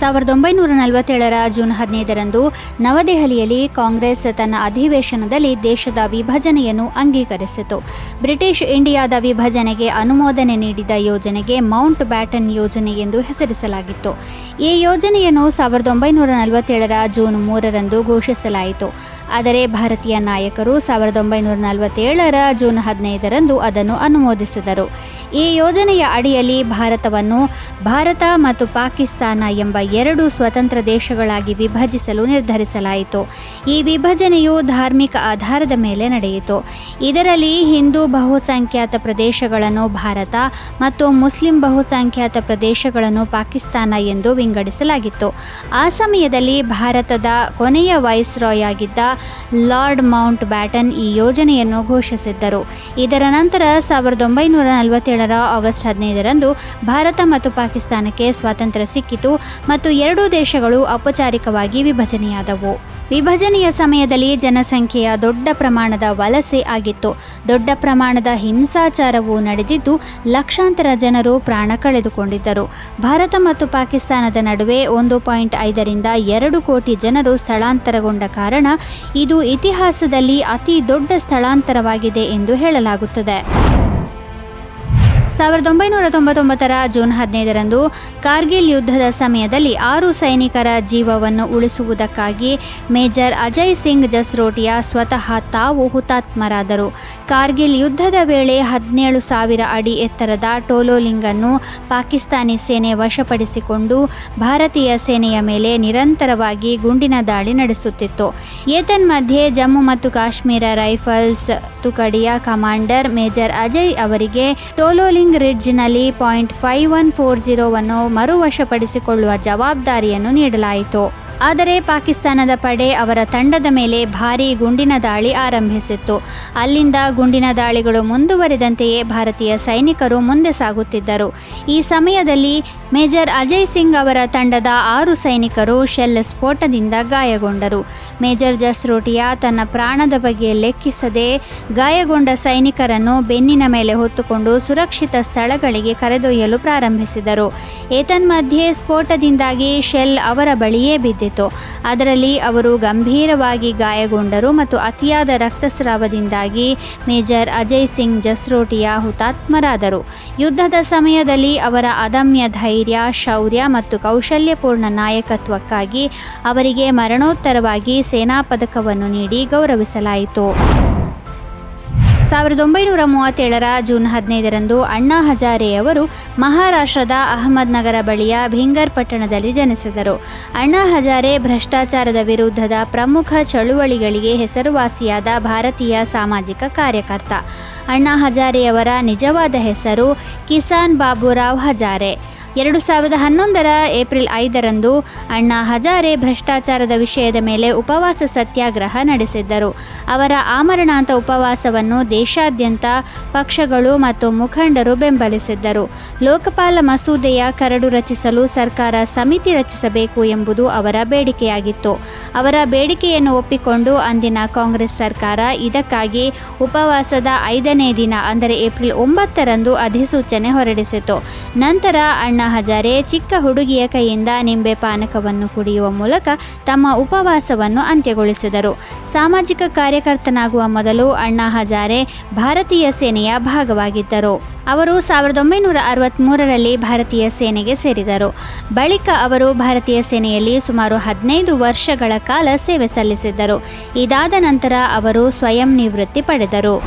1947ರ June 15ರಂದು ನವದೆಹಲಿಯಲ್ಲಿ ಕಾಂಗ್ರೆಸ್ ತನ್ನ ಅಧಿವೇಶನದಲ್ಲಿ ದೇಶದ ವಿಭಜನೆಯನ್ನು ಅಂಗೀಕರಿಸಿತು. ಬ್ರಿಟಿಷ್ ಇಂಡಿಯಾದ ವಿಭಜನೆಗೆ ಅನುಮೋದನೆ ನೀಡಿದ ಯೋಜನೆಗೆ ಮೌಂಟ್ ಬ್ಯಾಟನ್ ಯೋಜನೆ ಎಂದು ಹೆಸರಿಸಲಾಗಿತ್ತು. ಈ ಯೋಜನೆಯನ್ನು 1947ರ ಜೂನ್ 3ರಂದು ಘೋಷಿಸಲಾಯಿತು. ಆದರೆ ಭಾರತೀಯ ನಾಯಕರು 1947ರ ಜೂನ್ 15ರಂದು ಅದನ್ನು ಅನುಮೋದಿಸಿದರು. ಈ ಯೋಜನೆಯ ಅಡಿಯಲ್ಲಿ ಭಾರತವನ್ನು ಭಾರತ ಮತ್ತು ಪಾಕಿಸ್ತಾನ ಎಂಬ ಎರಡು ಸ್ವತಂತ್ರ ದೇಶಗಳಾಗಿ ವಿಭಜಿಸಲು ನಿರ್ಧರಿಸಲಾಯಿತು. ಈ ವಿಭಜನೆಯು ಧಾರ್ಮಿಕ ಆಧಾರದ ಮೇಲೆ ನಡೆಯಿತು. ಇದರಲ್ಲಿ ಹಿಂದೂ ಬಹುಸಂಖ್ಯಾತ ಪ್ರದೇಶಗಳನ್ನು ಭಾರತ ಮತ್ತು ಮುಸ್ಲಿಂ ಬಹುಸಂಖ್ಯಾತ ಪ್ರದೇಶಗಳನ್ನು ಪಾಕಿಸ್ತಾನ ಎಂದು ವಿಂಗಡಿಸಲಾಗಿತ್ತು. ಆ ಸಮಯದಲ್ಲಿ ಭಾರತದ ಕೊನೆಯ ವೈಸ್ರಾಯ್ ಆಗಿದ್ದ ಲಾರ್ಡ್ ಮೌಂಟ್ ಬ್ಯಾಟನ್ ಈ ಯೋಜನೆಯನ್ನು ಘೋಷಿಸಿದ್ದರು. ಇದರ ನಂತರ 1947ರ ಆಗಸ್ಟ್ 15ರಂದು ಭಾರತ ಮತ್ತು ಪಾಕಿಸ್ತಾನಕ್ಕೆ ಸ್ವಾತಂತ್ರ್ಯ ಸಿಕ್ಕಿತು ಮತ್ತು ಎರಡೂ ದೇಶಗಳು ಔಪಚಾರಿಕವಾಗಿ ವಿಭಜನೆಯಾದವು. ವಿಭಜನೆಯ ಸಮಯದಲ್ಲಿ ಜನಸಂಖ್ಯೆಯ ದೊಡ್ಡ ಪ್ರಮಾಣದ ವಲಸೆ ಆಗಿತ್ತು. ದೊಡ್ಡ ಪ್ರಮಾಣದ ಹಿಂಸಾಚಾರವೂ ನಡೆದಿದ್ದು ಲಕ್ಷಾಂತರ ಜನರು ಪ್ರಾಣ ಕಳೆದುಕೊಂಡಿದ್ದರು. ಭಾರತ ಮತ್ತು ಪಾಕಿಸ್ತಾನದ ನಡುವೆ 1.5ರಿಂದ 2 ಕೋಟಿ ಜನರು ಸ್ಥಳಾಂತರಗೊಂಡ ಕಾರಣ ಇದು ಇತಿಹಾಸದಲ್ಲಿ ಅತಿ ದೊಡ್ಡ ಸ್ಥಳಾಂತರವಾಗಿದೆ ಎಂದು ಹೇಳಲಾಗುತ್ತದೆ. 1999ರ ಜೂನ್ 15ರಂದು ಕಾರ್ಗಿಲ್ ಯುದ್ಧದ ಸಮಯದಲ್ಲಿ 6 ಸೈನಿಕರ ಜೀವವನ್ನು ಉಳಿಸುವುದಕ್ಕಾಗಿ ಮೇಜರ್ ಅಜಯ್ ಸಿಂಗ್ ಜಸ್ರೋಟಿಯಾ ಸ್ವತಃ ತಾವು ಹುತಾತ್ಮರಾದರು. ಕಾರ್ಗಿಲ್ ಯುದ್ಧದ ವೇಳೆ 17,000 ಅಡಿ ಎತ್ತರದ ಟೋಲೋಲಿಂಗನ್ನು ಪಾಕಿಸ್ತಾನಿ ಸೇನೆ ವಶಪಡಿಸಿಕೊಂಡು ಭಾರತೀಯ ಸೇನೆಯ ಮೇಲೆ ನಿರಂತರವಾಗಿ ಗುಂಡಿನ ದಾಳಿ ನಡೆಸುತ್ತಿತ್ತು. ಏತನ್ಮಧ್ಯೆ ಜಮ್ಮು ಮತ್ತು ಕಾಶ್ಮೀರ ರೈಫಲ್ಸ್ ತುಕಡಿಯ ಕಮಾಂಡರ್ ಮೇಜರ್ ಅಜಯ್ ಅವರಿಗೆ ಟೋಲೋಲಿಂಗ್ ರಿಡ್ಜ್ನಲ್ಲಿ .5140 ಮರುವಶಪಡಿಸಿಕೊಳ್ಳುವ ಜವಾಬ್ದಾರಿಯನ್ನು ನೀಡಲಾಯಿತು. ಆದರೆ ಪಾಕಿಸ್ತಾನದ ಪಡೆ ಅವರ ತಂಡದ ಮೇಲೆ ಭಾರೀ ಗುಂಡಿನ ದಾಳಿ ಆರಂಭಿಸಿತ್ತು. ಅಲ್ಲಿಂದ ಗುಂಡಿನ ದಾಳಿಗಳು ಮುಂದುವರಿದಂತೆಯೇ ಭಾರತೀಯ ಸೈನಿಕರು ಮುಂದೆ ಸಾಗುತ್ತಿದ್ದರು. ಈ ಸಮಯದಲ್ಲಿ ಮೇಜರ್ ಅಜಯ್ ಸಿಂಗ್ ಅವರ ತಂಡದ 6 ಸೈನಿಕರು ಶೆಲ್ ಸ್ಫೋಟದಿಂದ ಗಾಯಗೊಂಡರು. ಮೇಜರ್ ಜಸ್ರೋಟಿಯಾ ತನ್ನ ಪ್ರಾಣದ ಬಗ್ಗೆ ಲೆಕ್ಕಿಸದೆ ಗಾಯಗೊಂಡ ಸೈನಿಕರನ್ನು ಬೆನ್ನಿನ ಮೇಲೆ ಹೊತ್ತುಕೊಂಡು ಸುರಕ್ಷಿತ ಸ್ಥಳಗಳಿಗೆ ಕರೆದೊಯ್ಯಲು ಪ್ರಾರಂಭಿಸಿದರು. ಏತನ್ಮಧ್ಯೆ ಸ್ಫೋಟದಿಂದಾಗಿ ಶೆಲ್ ಅವರ ಬಳಿಯೇ ಬಿದ್ದಿತು. ಅದರಲ್ಲಿ ಅವರು ಗಂಭೀರವಾಗಿ ಗಾಯಗೊಂಡರು ಮತ್ತು ಅತಿಯಾದ ರಕ್ತಸ್ರಾವದಿಂದಾಗಿ ಮೇಜರ್ ಅಜಯ್ ಸಿಂಗ್ ಜಸ್ರೋಟಿಯಾ ಹುತಾತ್ಮರಾದರು. ಯುದ್ಧದ ಸಮಯದಲ್ಲಿ ಅವರ ಅದಮ್ಯ ಧೈರ್ಯ, ಶೌರ್ಯ ಮತ್ತು ಕೌಶಲ್ಯಪೂರ್ಣ ನಾಯಕತ್ವಕ್ಕಾಗಿ ಅವರಿಗೆ ಮರಣೋತ್ತರವಾಗಿ ಸೇನಾ ಪದಕವನ್ನು ನೀಡಿ ಗೌರವಿಸಲಾಯಿತು. 1937ರ ಜೂನ್ 15ರಂದು ಅಣ್ಣಾ ಹಜಾರೆಯವರು ಮಹಾರಾಷ್ಟ್ರದ ಅಹಮದ್ನಗರ ಬಳಿಯ ಭಿಂಗರ್ ಪಟ್ಟಣದಲ್ಲಿ ಜನಿಸಿದರು. ಅಣ್ಣಾ ಹಜಾರೆ ಭ್ರಷ್ಟಾಚಾರದ ವಿರುದ್ಧದ ಪ್ರಮುಖ ಚಳುವಳಿಗಳಿಗೆ ಹೆಸರುವಾಸಿಯಾದ ಭಾರತೀಯ ಸಾಮಾಜಿಕ ಕಾರ್ಯಕರ್ತ. ಅಣ್ಣಾ ಹಜಾರೆಯವರ ನಿಜವಾದ ಹೆಸರು ಕಿಸಾನ್ ಬಾಬುರಾವ್ ಹಜಾರೆ. 2011ರ ಏಪ್ರಿಲ್ 5ರಂದು ಅಣ್ಣಾ ಹಜಾರೆ ಭ್ರಷ್ಟಾಚಾರದ ವಿಷಯದ ಮೇಲೆ ಉಪವಾಸ ಸತ್ಯಾಗ್ರಹ ನಡೆಸಿದ್ದರು. ಅವರ ಆಮರಣಾಂತ ಉಪವಾಸವನ್ನು ದೇಶಾದ್ಯಂತ ಪಕ್ಷಗಳು ಮತ್ತು ಮುಖಂಡರು ಬೆಂಬಲಿಸಿದ್ದರು. ಲೋಕಪಾಲ ಮಸೂದೆಯ ಕರಡು ರಚಿಸಲು ಸರ್ಕಾರ ಸಮಿತಿ ರಚಿಸಬೇಕು ಎಂಬುದು ಅವರ ಬೇಡಿಕೆಯಾಗಿತ್ತು. ಅವರ ಬೇಡಿಕೆಯನ್ನು ಒಪ್ಪಿಕೊಂಡು ಅಂದಿನ ಕಾಂಗ್ರೆಸ್ ಸರ್ಕಾರ ಇದಕ್ಕಾಗಿ ಉಪವಾಸದ 5ನೇ ದಿನ ಅಂದರೆ ಏಪ್ರಿಲ್ 9ರಂದು ಅಧಿಸೂಚನೆ ಹೊರಡಿಸಿತು. ನಂತರ ಅಣ್ಣಾ ಹಜಾರೆ ಚಿಕ್ಕ ಹುಡುಗಿಯ ಕೈಯಿಂದ ನಿಂಬೆ ಪಾನಕವನ್ನು ಕುಡಿಯುವ ಮೂಲಕ ತಮ್ಮ ಉಪವಾಸವನ್ನು ಅಂತ್ಯಗೊಳಿಸಿದರು. ಸಾಮಾಜಿಕ ಕಾರ್ಯಕರ್ತನಾಗುವ ಮೊದಲು ಅಣ್ಣಾ ಹಜಾರೆ ಭಾರತೀಯ ಸೇನೆಯ ಭಾಗವಾಗಿದ್ದರು. ಅವರು 1963ರಲ್ಲಿ ಭಾರತೀಯ ಸೇನೆಗೆ ಸೇರಿದರು. ಬಳಿಕ ಅವರು ಭಾರತೀಯ ಸೇನೆಯಲ್ಲಿ ಸುಮಾರು 15 ವರ್ಷಗಳ ಕಾಲ ಸೇವೆ ಸಲ್ಲಿಸಿದ್ದರು. ಇದಾದ ನಂತರ ಅವರು ಸ್ವಯಂ ನಿವೃತ್ತಿ ಪಡೆದರು.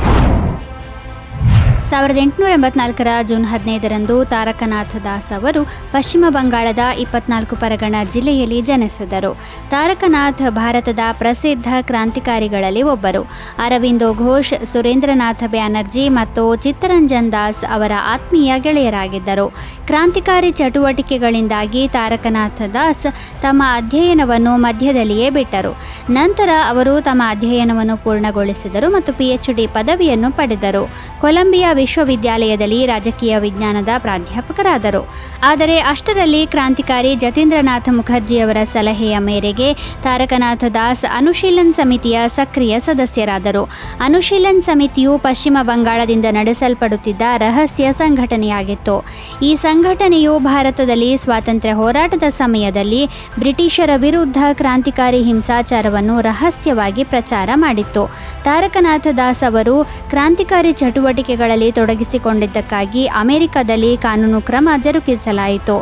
1884ರ ಜೂನ್ 15ರಂದು ತಾರಕನಾಥ ದಾಸ್ ಅವರು ಪಶ್ಚಿಮ ಬಂಗಾಳದ 24 ಪರಗಣ ಜಿಲ್ಲೆಯಲ್ಲಿ ಜನಿಸಿದರು. ತಾರಕನಾಥ್ ಭಾರತದ ಪ್ರಸಿದ್ಧ ಕ್ರಾಂತಿಕಾರಿಗಳಲ್ಲಿ ಒಬ್ಬರು. ಅರವಿಂದೋ ಘೋಷ್, ಸುರೇಂದ್ರನಾಥ ಬ್ಯಾನರ್ಜಿ ಮತ್ತು ಚಿತ್ತರಂಜನ್ ದಾಸ್ ಅವರ ಆತ್ಮೀಯ ಗೆಳೆಯರಾಗಿದ್ದರು. ಕ್ರಾಂತಿಕಾರಿ ಚಟುವಟಿಕೆಗಳಿಂದಾಗಿ ತಾರಕನಾಥ ದಾಸ್ ತಮ್ಮ ಅಧ್ಯಯನವನ್ನು ಮಧ್ಯದಲ್ಲಿಯೇ ಬಿಟ್ಟರು. ನಂತರ ಅವರು ತಮ್ಮ ಅಧ್ಯಯನವನ್ನು ಪೂರ್ಣಗೊಳಿಸಿದರು ಮತ್ತು PhD ಪದವಿಯನ್ನು ಪಡೆದರು. ಕೊಲಂಬಿಯಾ ವಿಶ್ವವಿದ್ಯಾಲಯದಲ್ಲಿ ರಾಜಕೀಯ ವಿಜ್ಞಾನದ ಪ್ರಾಧ್ಯಾಪಕರಾದರು. ಆದರೆ ಅಷ್ಟರಲ್ಲಿ ಕ್ರಾಂತಿಕಾರಿ ಜತೀಂದ್ರನಾಥ ಮುಖರ್ಜಿಯವರ ಸಲಹೆಯ ಮೇರೆಗೆ ತಾರಕನಾಥ ದಾಸ್ ಅನುಶೀಲನ್ ಸಮಿತಿಯ ಸಕ್ರಿಯ ಸದಸ್ಯರಾದರು. ಅನುಶೀಲನ್ ಸಮಿತಿಯು ಪಶ್ಚಿಮ ಬಂಗಾಳದಿಂದ ನಡೆಸಲ್ಪಡುತ್ತಿದ್ದ ರಹಸ್ಯ ಸಂಘಟನೆಯಾಗಿತ್ತು. ಈ ಸಂಘಟನೆಯು ಭಾರತದಲ್ಲಿ ಸ್ವಾತಂತ್ರ್ಯ ಹೋರಾಟದ ಸಮಯದಲ್ಲಿ ಬ್ರಿಟಿಷರ ವಿರುದ್ಧ ಕ್ರಾಂತಿಕಾರಿ ಹಿಂಸಾಚಾರವನ್ನು ರಹಸ್ಯವಾಗಿ ಪ್ರಚಾರ ಮಾಡಿತ್ತು. ತಾರಕನಾಥ ದಾಸ್ ಅವರು ಕ್ರಾಂತಿಕಾರಿ ಚಟುವಟಿಕೆಗಳಲ್ಲಿ ತೊಡಗಿಸಿಕೊಂಡಿದ್ದಕ್ಕಾಗಿ ಅಮೆರಿಕದಲ್ಲಿ ಕಾನೂನು ಕ್ರಮ ಜರುಗಿಸಲಾಯಿತು.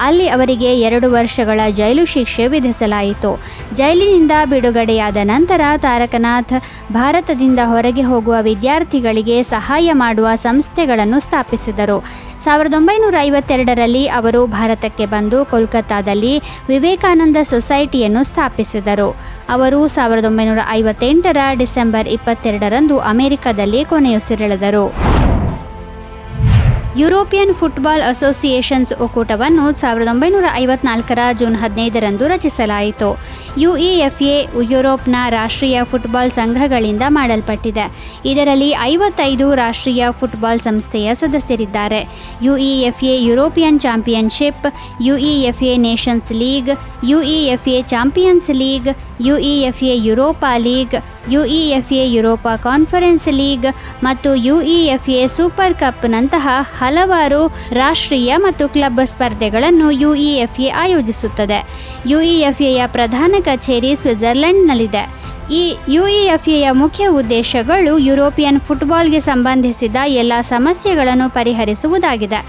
ಅಲ್ಲಿ ಅವರಿಗೆ 2 ವರ್ಷಗಳ ಜೈಲು ಶಿಕ್ಷೆ ವಿಧಿಸಲಾಯಿತು. ಜೈಲಿನಿಂದ ಬಿಡುಗಡೆಯಾದ ನಂತರ ತಾರಕನಾಥ್ ಭಾರತದಿಂದ ಹೊರಗೆ ಹೋಗುವ ವಿದ್ಯಾರ್ಥಿಗಳಿಗೆ ಸಹಾಯ ಮಾಡುವ ಸಂಸ್ಥೆಗಳನ್ನು ಸ್ಥಾಪಿಸಿದರು. 1952ರಲ್ಲಿ ಅವರು ಭಾರತಕ್ಕೆ ಬಂದು ಕೋಲ್ಕತ್ತಾದಲ್ಲಿ ವಿವೇಕಾನಂದ ಸೊಸೈಟಿಯನ್ನು ಸ್ಥಾಪಿಸಿದರು. ಅವರು 1958ರ ಡಿಸೆಂಬರ್ 22ರಂದು ಅಮೆರಿಕದಲ್ಲಿ ಕೊನೆಯುಸಿರೆಳೆದರು. ಯುರೋಪಿಯನ್ ಫುಟ್ಬಾಲ್ ಅಸೋಸಿಯೇಷನ್ಸ್ ಒಕ್ಕೂಟವನ್ನು 1954ರ ಜೂನ್ 15ರಂದು ರಚಿಸಲಾಯಿತು. ಯುಇಎಫ್ಎ ಯುರೋಪ್ನ ರಾಷ್ಟ್ರೀಯ ಫುಟ್ಬಾಲ್ ಸಂಘಗಳಿಂದ ಮಾಡಲ್ಪಟ್ಟಿದೆ. ಇದರಲ್ಲಿ 55 ರಾಷ್ಟ್ರೀಯ ಫುಟ್ಬಾಲ್ ಸಂಸ್ಥೆಯ ಸದಸ್ಯರಿದ್ದಾರೆ. UEFA European championship, UEFA nations league, UEFA champions league, UEFA Europa league, UEFA Europa conference league ಮತ್ತು ಯುಇಎಫ್ಎ ಸೂಪರ್ ಕಪ್ನಂತಹ ಹಲವಾರು ರಾಷ್ಟ್ರೀಯ ಮತ್ತು ಕ್ಲಬ್ ಸ್ಪರ್ಧೆಗಳನ್ನು ಯುಇಎಫ್ಎ ಆಯೋಜಿಸುತ್ತದೆ. ಯುಇಎಫ್ಎಯ ಪ್ರಧಾನ ಕಚೇರಿ ಸ್ವಿಟ್ಜರ್ಲೆಂಡ್ನಲ್ಲಿದೆ. ಈ ಯುಇಎಫ್ಎಯ ಮುಖ್ಯ ಉದ್ದೇಶಗಳು ಯುರೋಪಿಯನ್ ಫುಟ್ಬಾಲ್ಗೆ ಸಂಬಂಧಿಸಿದ ಎಲ್ಲ ಸಮಸ್ಯೆಗಳನ್ನು ಪರಿಹರಿಸುವುದಾಗಿದೆ.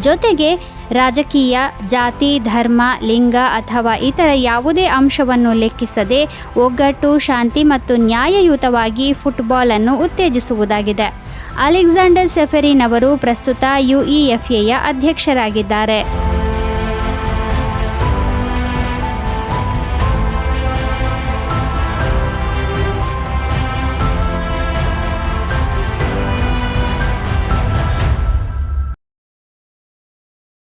ಜೊತೆಗೆ ರಾಜಕೀಯ, ಜಾತಿ, ಧರ್ಮ, ಲಿಂಗ ಅಥವಾ ಇತರ ಯಾವುದೇ ಅಂಶವನ್ನು ಲೆಕ್ಕಿಸದೆ ಒಗ್ಗಟ್ಟು, ಶಾಂತಿ ಮತ್ತು ನ್ಯಾಯಯುತವಾಗಿ ಫುಟ್ಬಾಲ್ ಅನ್ನು ಉತ್ತೇಜಿಸುವುದಾಗಿದೆ. ಅಲೆಕ್ಸಾಂಡರ್ ಸೆಫೆರಿನ್ ಅವರು ಪ್ರಸ್ತುತ ಯುಇಎಫ್ಎಯ ಅಧ್ಯಕ್ಷರಾಗಿದ್ದಾರೆ.